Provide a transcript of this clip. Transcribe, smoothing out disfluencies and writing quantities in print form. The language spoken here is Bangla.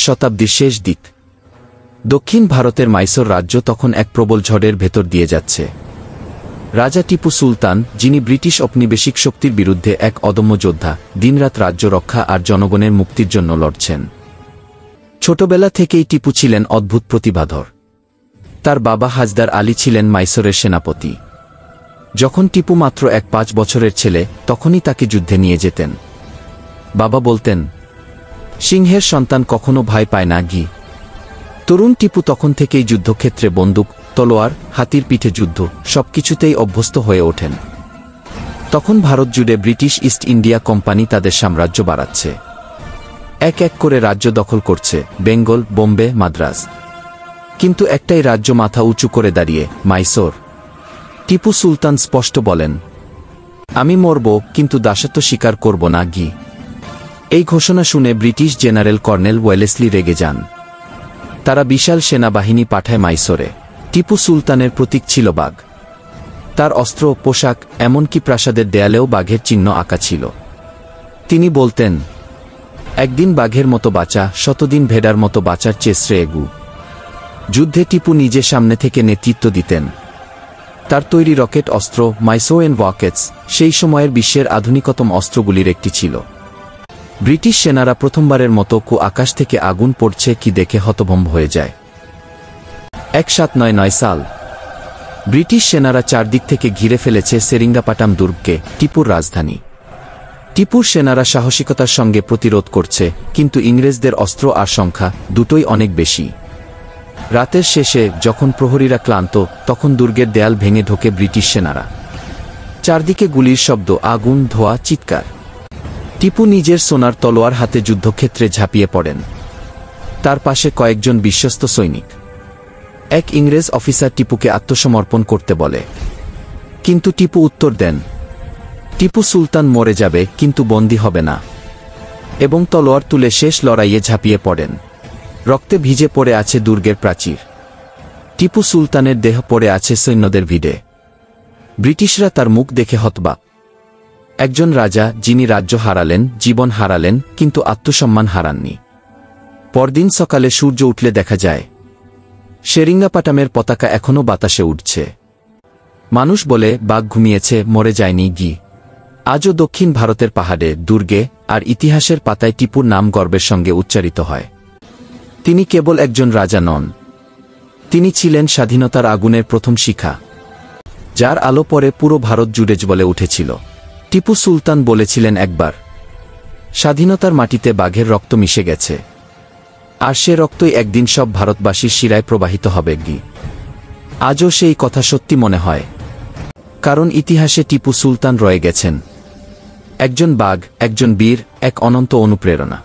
শতাব্দীর শেষ দিক। দক্ষিণ ভারতের মাইসোর রাজ্য তখন এক প্রবল ঝড়ের ভেতর দিয়ে যাচ্ছে। রাজা টিপু সুলতান, যিনি ব্রিটিশ ঔপনিবেশিক শক্তির বিরুদ্ধে এক অদম্য যোদ্ধা, দিনরাত রাজ্য রক্ষা আর জনগণের মুক্তির জন্য লড়ছেন। ছোটবেলা থেকেই টিপু ছিলেন অদ্ভুত প্রতিভাধর। তার বাবা হাজদার আলী ছিলেন মাইসোরের সেনাপতি। যখন টিপু মাত্র 5 বছরের ছেলে, তখনই তাকে যুদ্ধে নিয়ে যেতেন। বাবা বলতেন, সিংহের সন্তান কখনো ভয় পায় না গি। তরুণ টিপু তখন থেকেই যুদ্ধক্ষেত্রে বন্দুক, তলোয়ার, হাতির পিঠে যুদ্ধ সবকিছুতেই অভ্যস্ত হয়ে ওঠেন। তখন ভারত জুড়ে ব্রিটিশ ইস্ট ইন্ডিয়া কোম্পানি তাদের সাম্রাজ্য বাড়াচ্ছে। এক এক করে রাজ্য দখল করছে, বেঙ্গল, বোম্বে, মাদ্রাজ। কিন্তু একটাই রাজ্য মাথা উঁচু করে দাঁড়িয়ে, মাইসোর। টিপু সুলতান স্পষ্ট বলেন, আমি মরব, কিন্তু দাসত্ব স্বীকার করব না গি। এই ঘোষণা শুনে ব্রিটিশ জেনারেল কর্নেল ওয়েলেসলি রেগে যান। তারা বিশাল সেনাবাহিনী পাঠায় মাইসোরে। টিপু সুলতানের প্রতীক ছিল বাঘ। তার অস্ত্র, পোশাক, এমনকি প্রাসাদের দেয়ালেও বাঘের চিহ্ন আঁকা ছিল। তিনি বলতেন, একদিন বাঘের মতো বাঁচা, শতদিন ভেড়ার মতো বাঁচার চেয়ে শ্রেয়গু। যুদ্ধে টিপু নিজে সামনে থেকে নেতৃত্ব দিতেন। তার তৈরি রকেট অস্ত্র, মাইসোয়েন ওয়াকেটস, সেই সময়ের বিশ্বের আধুনিকতম অস্ত্রগুলির একটি ছিল। ব্রিটিশ সেনারা প্রথমবারের মতো আকাশ থেকে আগুন পড়ছে কি দেখে হতভম্ব হয়ে যায়। 1799 সাল। ব্রিটিশ সেনারা চারদিক থেকে ঘিরে ফেলেছে সেরিঙ্গাপাটাম দুর্গকে, টিপুর রাজধানী। টিপুর সেনারা সাহসিকতার সঙ্গে প্রতিরোধ করছে, কিন্তু ইংরেজদের অস্ত্র আর সংখ্যা দুটোই অনেক বেশি। রাতের শেষে যখন প্রহরীরা ক্লান্ত, তখন দুর্গের দেয়াল ভেঙে ঢোকে ব্রিটিশ সেনারা। চারদিকে গুলির শব্দ, আগুন, ধোঁয়া, চিৎকার। টিপু নিজের সোনার তলোয়ার হাতে যুদ্ধক্ষেত্রে ঝাঁপিয়ে পড়েন। তার পাশে কয়েকজন বিশ্বস্ত সৈনিক। এক ইংরেজ অফিসার টিপুকে আত্মসমর্পণ করতে বলে, কিন্তু টিপু উত্তর দেন, টিপু সুলতান মরে যাবে, কিন্তু বন্দী হবে না। এবং তলোয়ার তুলে শেষ লড়াইয়ে ঝাঁপিয়ে পড়েন। রক্তে ভিজে পড়ে আছে দুর্গের প্রাচীর। টিপু সুলতানের দেহ পড়ে আছে সৈন্যদের ভিড়ে। ব্রিটিশরা তার মুখ দেখে হতবাক। একজন রাজা, যিনি রাজ্য হারালেন, জীবন হারালেন, কিন্তু আত্মসম্মান হারাননি। পরদিন সকালে সূর্য উঠলে দেখা যায় সেরিঙ্গাপাটামের পতাকা এখনও বাতাসে উঠছে। মানুষ বলে, বাঘ ঘুমিয়েছে, মরে যায়নি গি। আজও দক্ষিণ ভারতের পাহাড়ে, দুর্গে আর ইতিহাসের পাতায় টিপুর নাম গর্বের সঙ্গে উচ্চারিত হয়। তিনি কেবল একজন রাজা নন, তিনি ছিলেন স্বাধীনতার আগুনের প্রথম শিখা, যার আলো পরে পুরো ভারত জুড়ে জ্বলে উঠেছিল। টিপু সুলতান বলেছিলেন একবার, স্বাধীনতার মাটিতে বাঘের রক্ত মিশে গেছে, আর সে রক্তই একদিন সব ভারতবাসীর শিরায় প্রবাহিত হবে গি। আজও সেই কথা সত্যি মনে হয়, কারণ ইতিহাসে টিপু সুলতান রয়ে গেছেন একজন বাঘ, একজন বীর, এক অনন্ত অনুপ্রেরণা।